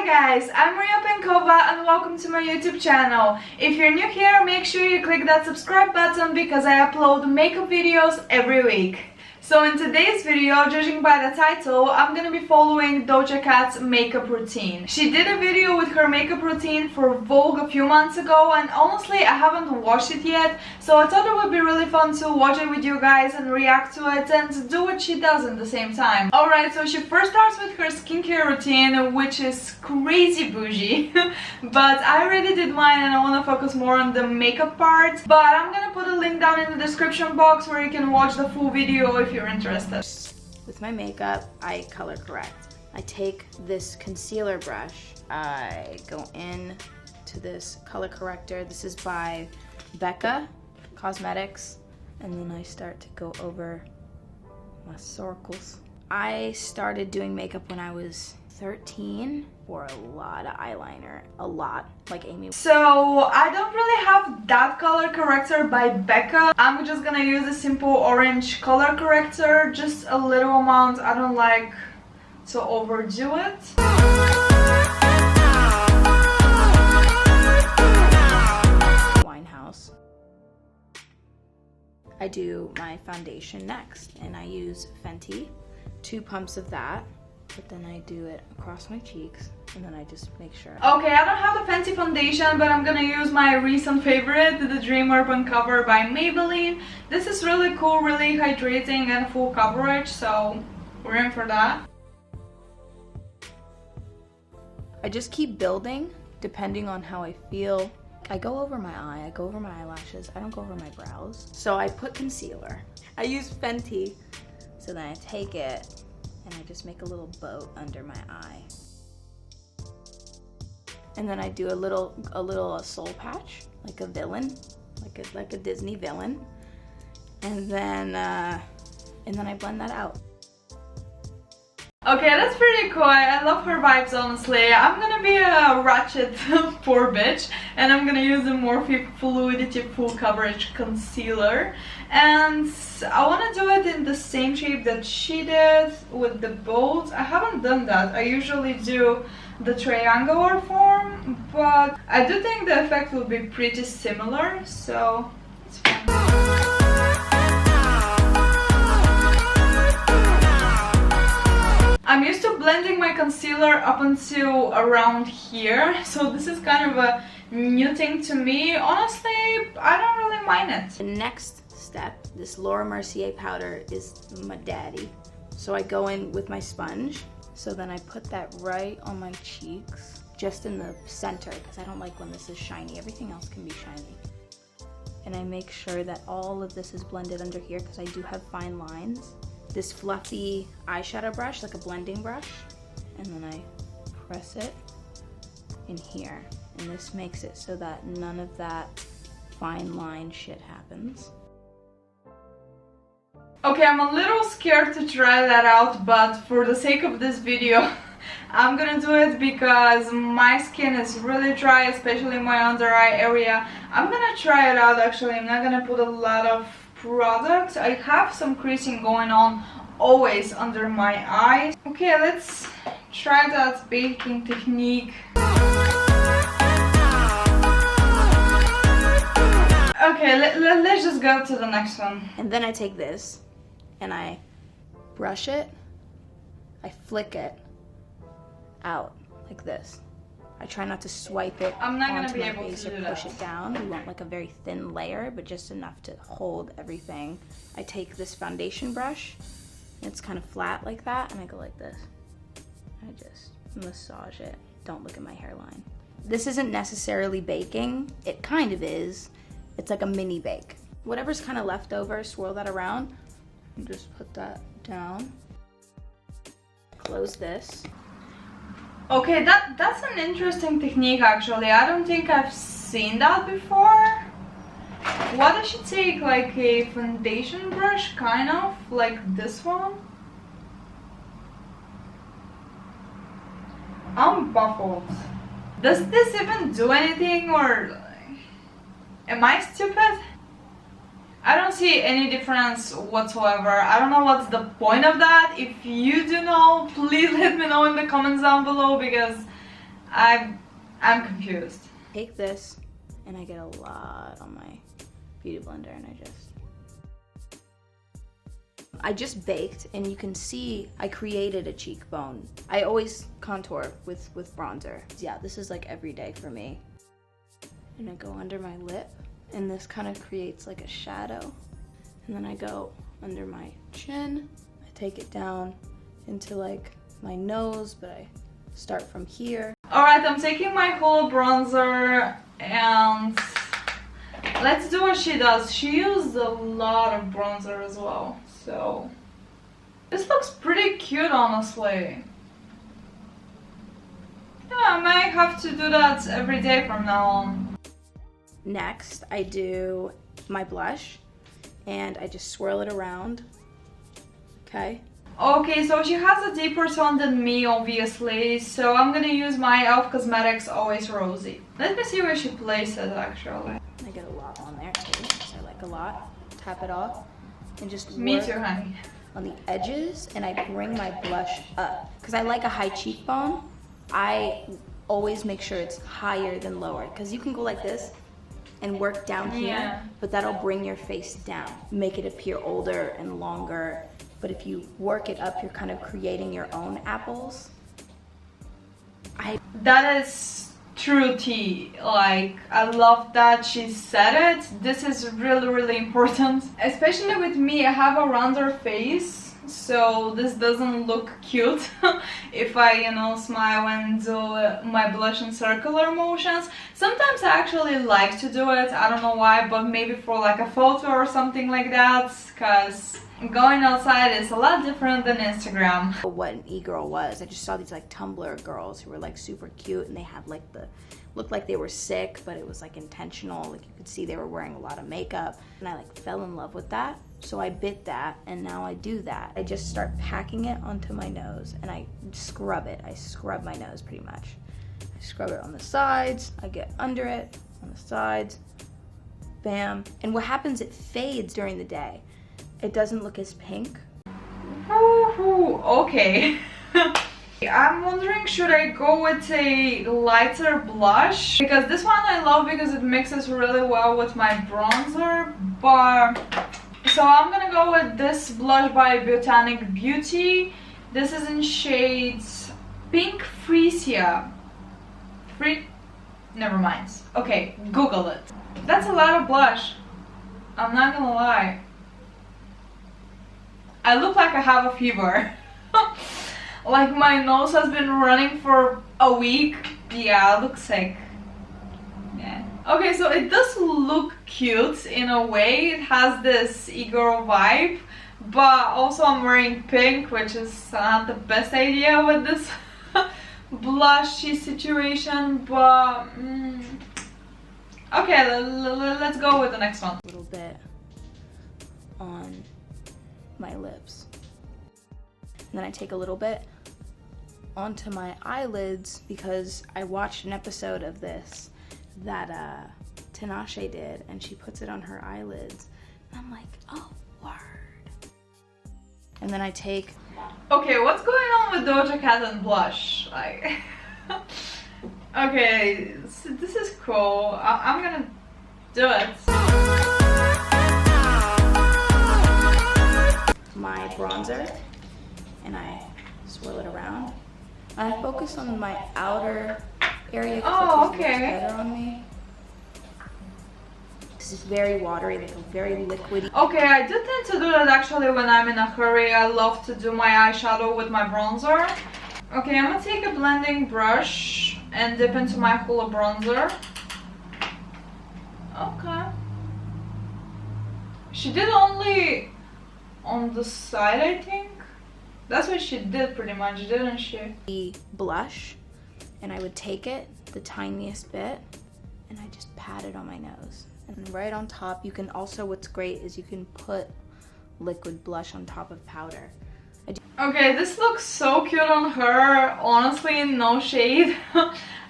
guys, I'm Maria Penkova and welcome to my YouTube channel. If you're new here, make sure you click that subscribe button because I upload makeup videos every week. So in today's video, judging by the title, I'm gonna be following Doja Cat's makeup routine. She did a video with her makeup routine for Vogue a few months ago and honestly I haven't watched it yet, so I thought it would be really fun to watch it with you guys and react to it and do what she does at the same time. Alright, so she first starts with her skincare routine, which is crazy bougie, but I already did mine and I want to focus more on the makeup part, but I'm gonna put a link down in the description box where you can watch the full video if you're interested. With my makeup, I color correct. I take this concealer brush, I go in to this color corrector. This is by Becca Cosmetics, and then I start to go over my circles. I started doing makeup when I was 13, wore a lot of eyeliner, a lot, like Amy. So I don't really have that color corrector by Becca. I'm just gonna use a simple orange color corrector, just a little amount. I don't like to overdo it. Winehouse. I do my foundation next, and I use Fenty, 2 pumps of that. But then I do it across my cheeks, and then I just make sure. Okay, I don't have the Fenty foundation, but I'm gonna use my recent favorite, the Dream Urban Cover by Maybelline. This is really cool, really hydrating and full coverage, so we're in for that. I just keep building depending on how I feel. I go over my eye, I go over my eyelashes, I don't go over my brows. So I put concealer. I use Fenty, so then I take it and I just make a little boat under my eye. And then I do a little soul patch, like a villain, like a Disney villain. And then I blend that out. Okay, that's pretty cool. I love her vibes, honestly. I'm gonna be a ratchet poor bitch, and I'm gonna use the Morphe Fluidity Full Coverage Concealer. And I want to do it in the same shape that she did with the bold. I haven't done that. I usually do the triangular form, but I do think the effect will be pretty similar, so it's fine. I'm used to blending my concealer up until around here, so this is kind of a new thing to me. Honestly, I don't really mind it. The next step, this Laura Mercier powder is my daddy. So I go in with my sponge, so then I put that right on my cheeks, just in the center, because I don't like when this is shiny. Everything else can be shiny. And I make sure that all of this is blended under here, because I do have fine lines. This fluffy eyeshadow brush, like a blending brush, and then I press it in here, and this makes it so that none of that fine line shit happens. Okay, I'm a little scared to try that out, but for the sake of this video I'm gonna do it because my skin is really dry, especially my under eye area. I'm gonna try it out. Actually, I'm not gonna put a lot of product. I have some creasing going on always under my eyes. Okay, let's try that baking technique. Okay, let's just go to the next one. And then I take this and I brush it, I flick it out like this. I try not to swipe it I'm not onto gonna be my able face to or do push that. it down. We want like a very thin layer, but just enough to hold everything. I take this foundation brush, it's kind of flat like that, and I go like this. I just massage it. Don't look at my hairline. This isn't necessarily baking. It kind of is. It's like a mini bake. Whatever's kind of left over, swirl that around and just put that down. Close this. Okay, that's an interesting technique actually. I don't think I've seen that before. What does she take? Like a foundation brush, kind of? Like this one? I'm baffled. Does this even do anything, or am I stupid? I don't see any difference whatsoever. I don't know what's the point of that. If you do know, please let me know in the comments down below, because I'm confused. Take this, and I get a lot on my beauty blender, and I just baked, and you can see I created a cheekbone. I always contour with bronzer. Yeah, this is like every day for me. And I go under my lip, and this kind of creates like a shadow. And then I go under my chin. I take it down into like my nose, but I start from here. Alright, I'm taking my Hoola bronzer, and let's do what she does. She used a lot of bronzer as well, so this looks pretty cute, honestly. Yeah, I might have to do that every day from now on. Next, I do my blush, and I just swirl it around. Okay. Okay, so she has a deeper tone than me, obviously, so I'm gonna use my e.l.f. Cosmetics Always Rosy. Let me see where she places it, actually. I get a lot on there too, so I like a lot. Tap it off and just Me work too, honey. on the edges, and I bring my blush up. Because I like a high cheekbone, I always make sure it's higher than lower. Because you can go like this and work down here, Yeah. but that'll bring your face down, make it appear older and longer. But if you work it up, you're kind of creating your own apples. That is true tea. Like, I love that she said it. This is really, really important. Especially with me, I have a rounder face, so this doesn't look cute if I, you know, smile and do my blush in circular motions. Sometimes I actually like to do it, I don't know why, but maybe for like a photo or something like that, because going outside is a lot different than Instagram. What an e-girl was. I just saw these like Tumblr girls who were like super cute, and they had like looked like they were sick, but it was like intentional. Like you could see they were wearing a lot of makeup, and I like fell in love with that. So I bit that, and now I do that. I just start packing it onto my nose, and I scrub it. I scrub my nose pretty much. I scrub it on the sides, I get under it, on the sides, bam. And what happens, it fades during the day. It doesn't look as pink. Ooh, okay. I'm wondering, should I go with a lighter blush? Because this one I love because it mixes really well with my bronzer, but... So I'm gonna go with this blush by Beautaniq Beauty. This is in shades Pink Freesia. Never mind. Okay, Google it. That's a lot of blush. I'm not gonna lie. I look like I have a fever. Like my nose has been running for a week. Yeah, I look sick. Yeah. Okay, so it does look cute in a way. It has this e-girl vibe, but also I'm wearing pink, which is not the best idea with this blushy situation, but okay, let's go with the next one. A little bit on my lips. And then I take a little bit onto my eyelids because I watched an episode of this that Tinashe did, and she puts it on her eyelids. And I'm like, oh, word. And then I take... Okay, what's going on with Doja Cat and blush? Like, okay, so this is cool. I'm gonna do it. My bronzer, and I swirl it around. And I focus on my outer area because it looks better on me. This is very watery, like very liquidy. Okay, I do tend to do that actually when I'm in a hurry. I love to do my eyeshadow with my bronzer. Okay, I'm gonna take a blending brush and dip into my Hoola bronzer. Okay. She did only on the side, I think. That's what she did pretty much, didn't she? The blush, and I would take it, the tiniest bit, and I just pat it on my nose. And right on top, you can also, what's great is you can put liquid blush on top of powder. Okay, this looks so cute on her. Honestly, no shade.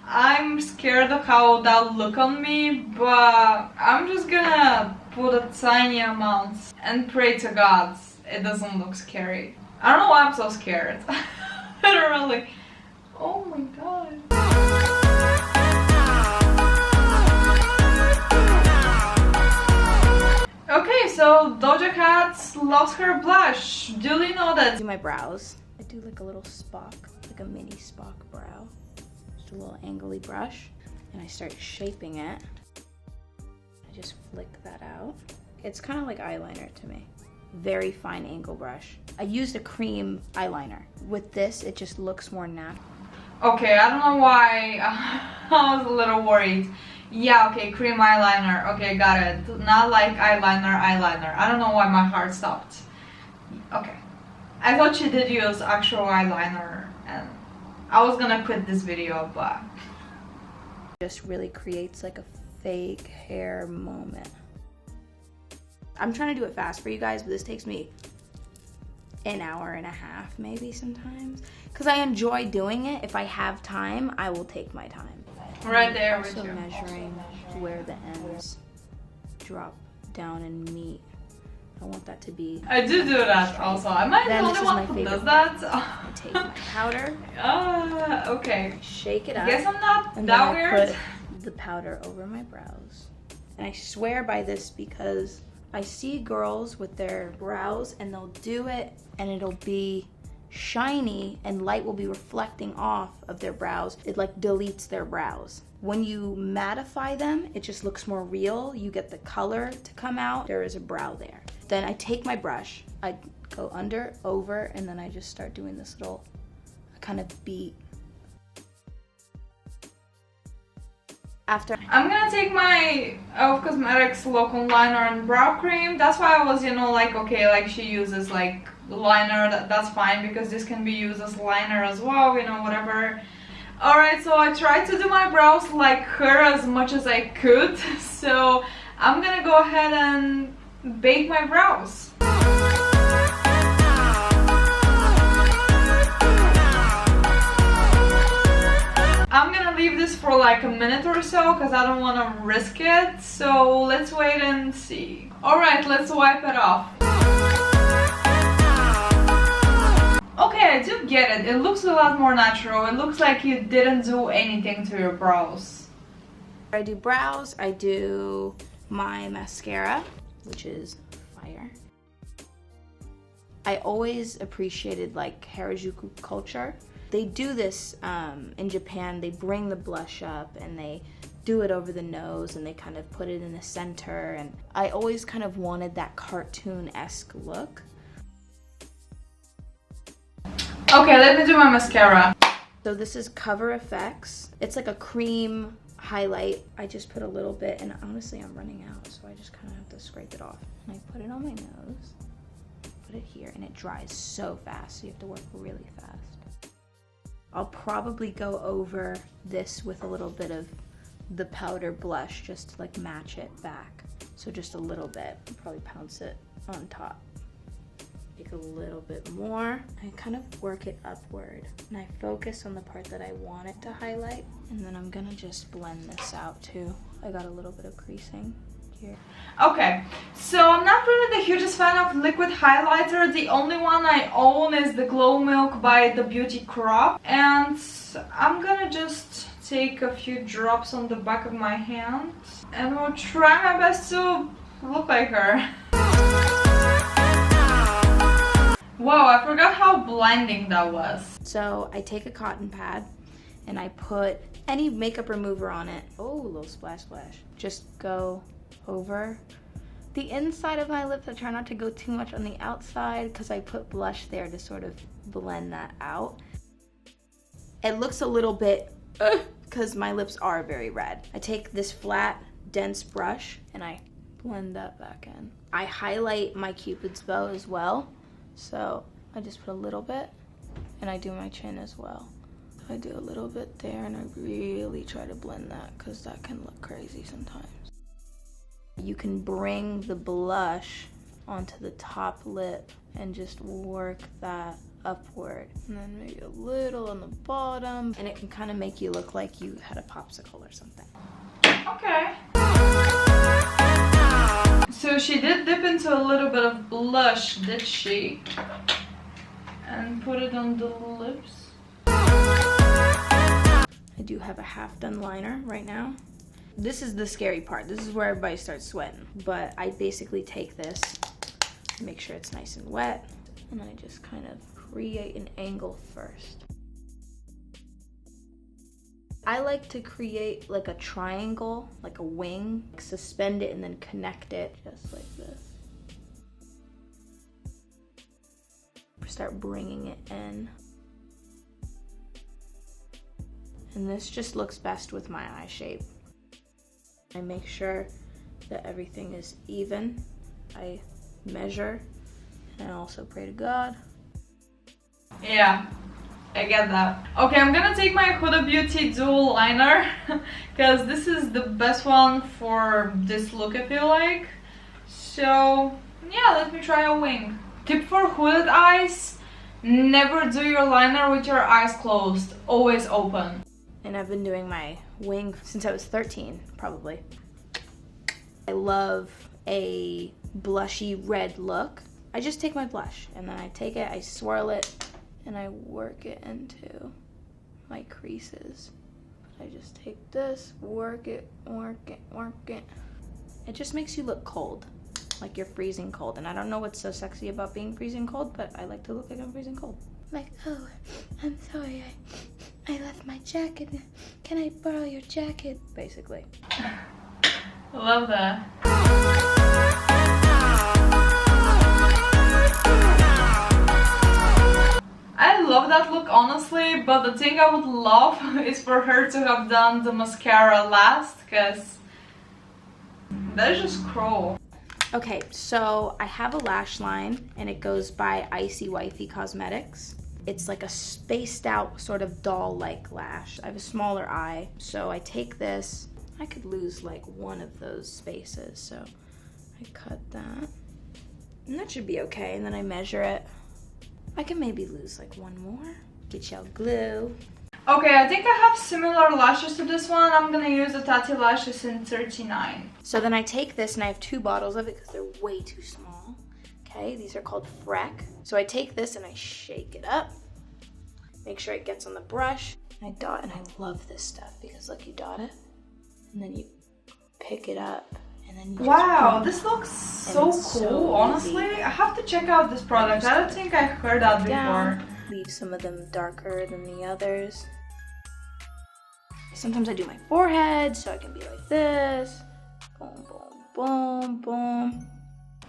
I'm scared of how that look on me, but I'm just gonna put a tiny amount and pray to God it doesn't look scary. I don't know why I'm so scared. Literally. Oh my god. Doja Cat loves her blush. Duly noted. Do my brows. I do like a little Spock, like a mini Spock brow. Just a little angly brush. And I start shaping it. I just flick that out. It's kind of like eyeliner to me. Very fine angle brush. I used a cream eyeliner. With this, it just looks more natural. Okay, I don't know why I was a little worried. Yeah, okay, cream eyeliner. Okay, got it. Not like eyeliner. I don't know why my heart stopped. Okay. I thought she did use actual eyeliner and I was gonna quit this video, but... Just really creates like a fake hair moment. I'm trying to do it fast for you guys, but this takes me an hour and a half maybe sometimes. Because I enjoy doing it. If I have time, I will take my time. Right there with also you. Measuring where the ends drop down and meet. I want that to be... I do that also. Am I the only one who does that? I take my powder. Okay. Shake it up. I guess I'm not and that then weird. I put the powder over my brows. And I swear by this because I see girls with their brows and they'll do it and it'll be shiny and light will be reflecting off of their brows. It like deletes their brows. When you mattify them, it just looks more real. You get the color to come out. There is a brow there. Then I take my brush, I go under, over, and then I just start doing this little kind of beat. After I'm gonna take my Elf Cosmetics Local Liner and Brow Cream. That's why I was, you know, like, okay, like she uses like liner, that's fine because this can be used as liner as well, you know, whatever. Alright, so I tried to do my brows like her as much as I could. So I'm gonna go ahead and bake my brows. I'm gonna leave this for like a minute or so because I don't want to risk it. So let's wait and see. Alright, let's wipe it off. Okay, I do get it. It looks a lot more natural. It looks like you didn't do anything to your brows. I do brows, I do my mascara, which is fire. I always appreciated like Harajuku culture. They do this in Japan. They bring the blush up and they do it over the nose and they kind of put it in the center, and I always kind of wanted that cartoon-esque look. Okay, let me do my mascara. So this is Cover FX. It's like a cream highlight. I just put a little bit, and honestly I'm running out, so I just kind of have to scrape it off. And I put it on my nose, put it here, and it dries so fast, so you have to work really fast. I'll probably go over this with a little bit of the powder blush just to like match it back. So just a little bit, probably pounce it on top. Take a little bit more. I kind of work it upward and I focus on the part that I want it to highlight. And then I'm gonna just blend this out too. I got a little bit of creasing here. Okay, so I'm not really the hugest fan of liquid highlighter. The only one I own is the Glow Milk by the Beauty Crop. And I'm gonna just take a few drops on the back of my hand and will try my best to look like her. Wow, I forgot how blinding that was. So I take a cotton pad and I put any makeup remover on it. Oh, a little splash splash. Just go over the inside of my lips. I try not to go too much on the outside because I put blush there to sort of blend that out. It looks a little bit because my lips are very red. I take this flat, dense brush and I blend that back in. I highlight my Cupid's bow as well. So I just put a little bit and I do my chin as well. I do a little bit there and I really try to blend that because that can look crazy sometimes. You can bring the blush onto the top lip and just work that upward. And then maybe a little on the bottom. And it can kind of make you look like you had a popsicle or something. Okay. So she did dip into a little bit of blush, did she? And put it on the lips. I do have a half done liner right now. This is the scary part. This is where everybody starts sweating. But I basically take this Make sure it's nice and wet. And then I just kind of create an angle first. I like to create like a triangle, like a wing, suspend it and then connect it just like this. Start bringing it in. And this just looks best with my eye shape. I make sure that everything is even. I measure, and I also pray to God. Yeah, I get that. Okay, I'm gonna take my Huda Beauty Dual Liner because this is the best one for this look, I feel like. So yeah, let me try a wing. Tip for hooded eyes: never do your liner with your eyes closed, always open. And I've been doing my wing since I was 13, probably. I love a blushy red look. I just take my blush and then I take it, I swirl it, and I work it into my creases. I just take this, work it, work it, work it. It just makes you look cold, like you're freezing cold. And I don't know what's so sexy about being freezing cold, but I like to look like I'm freezing cold. Like, oh, I'm sorry, I left my jacket. Can I borrow your jacket? Basically. Love that. I love that look, honestly, but the thing I would love is for her to have done the mascara last, because that is just cruel. Okay, so I have a lash line and it goes by Icy Wifey Cosmetics. It's like a spaced out sort of doll-like lash. I have a smaller eye, so I take this. I could lose like one of those spaces, so I cut that. And that should be okay, and then I measure it. I can maybe lose like one more. Get y'all glue. Okay, I think I have similar lashes to this one. I'm gonna use the Tatti lashes in 39. So then I take this and I have 2 bottles of it because they're way too small. Okay, these are called Freck. So I take this and I shake it up. Make sure it gets on the brush. I dot, and I love this stuff because look, you dot it and then you pick it up. And then you wow, this looks so cool, so honestly. I have to check out this product. I don't think I've heard that before. Leave some of them darker than the others. Sometimes I do my forehead, so I can be like this. Boom, boom, boom, boom.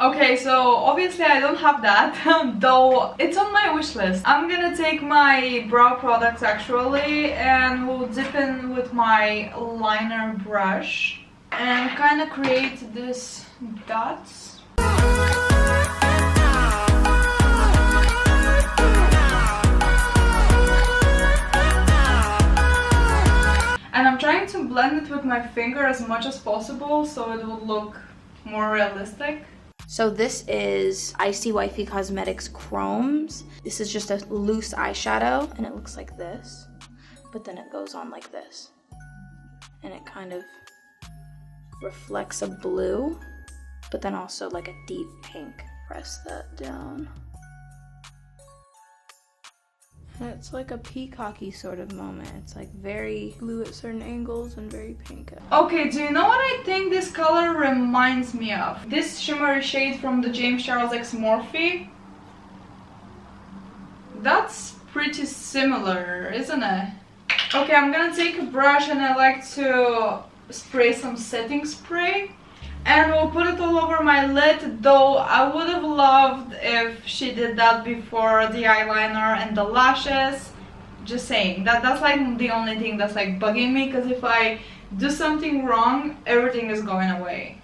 Okay, so obviously I don't have that, though it's on my wish list. I'm gonna take my brow products actually, and we'll dip in with my liner brush and kind of create this dots. And I'm trying to blend it with my finger as much as possible so it will look more realistic. So this is Icy Wifey Cosmetics Chromes. This is just a loose eyeshadow and it looks like this, but then it goes on like this. And it kind of reflects a blue, but then also like a deep pink. Press that down. And it's like a peacocky sort of moment. It's like very blue at certain angles and very pink. Okay, do you know what I think this color reminds me of? This shimmery shade from the James Charles X Morphe. That's pretty similar, isn't it? Okay, I'm gonna take a brush and I like to spray some setting spray. And we'll put it all over my lid, though I would have loved if she did that before the eyeliner and the lashes. Just saying, that's like the only thing that's like bugging me, because if I do something wrong, everything is going away.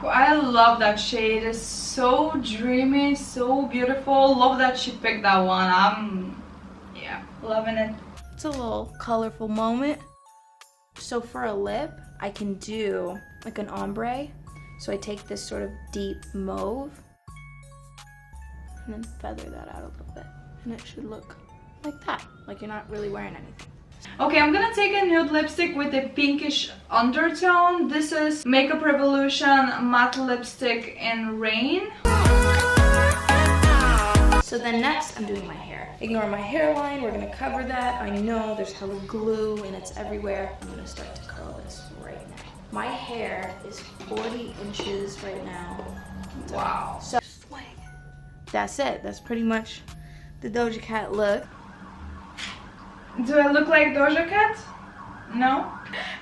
I love that shade, it's so dreamy, so beautiful. Love that she picked that one. I'm, yeah, loving it. It's a little colorful moment. So for a lip, I can do like an ombre. So I take this sort of deep mauve and then feather that out a little bit. And it should look like that, like you're not really wearing anything. Okay, I'm gonna take a nude lipstick with a pinkish undertone. This is Makeup Revolution Matte Lipstick in Rain. So then next, I'm doing my hair. Ignore my hairline, we're gonna cover that. I know there's hella glue and it's everywhere. I'm gonna start to curl this right now. My hair is 40 inches right now. Wow. So that's it. That's pretty much the Doja Cat look. Do I look like Doja Cat? No?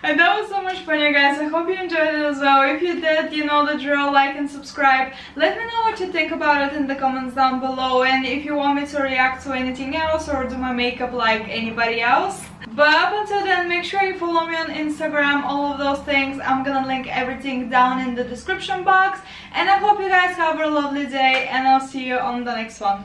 And that was so much fun, you guys. I hope you enjoyed it as well. If you did, you know the drill, like and subscribe. Let me know what you think about it in the comments down below, and if you want me to react to anything else or do my makeup like anybody else. But up until then, make sure you follow me on Instagram, all of those things. I'm gonna link everything down in the description box. And I hope you guys have a lovely day, and I'll see you on the next one.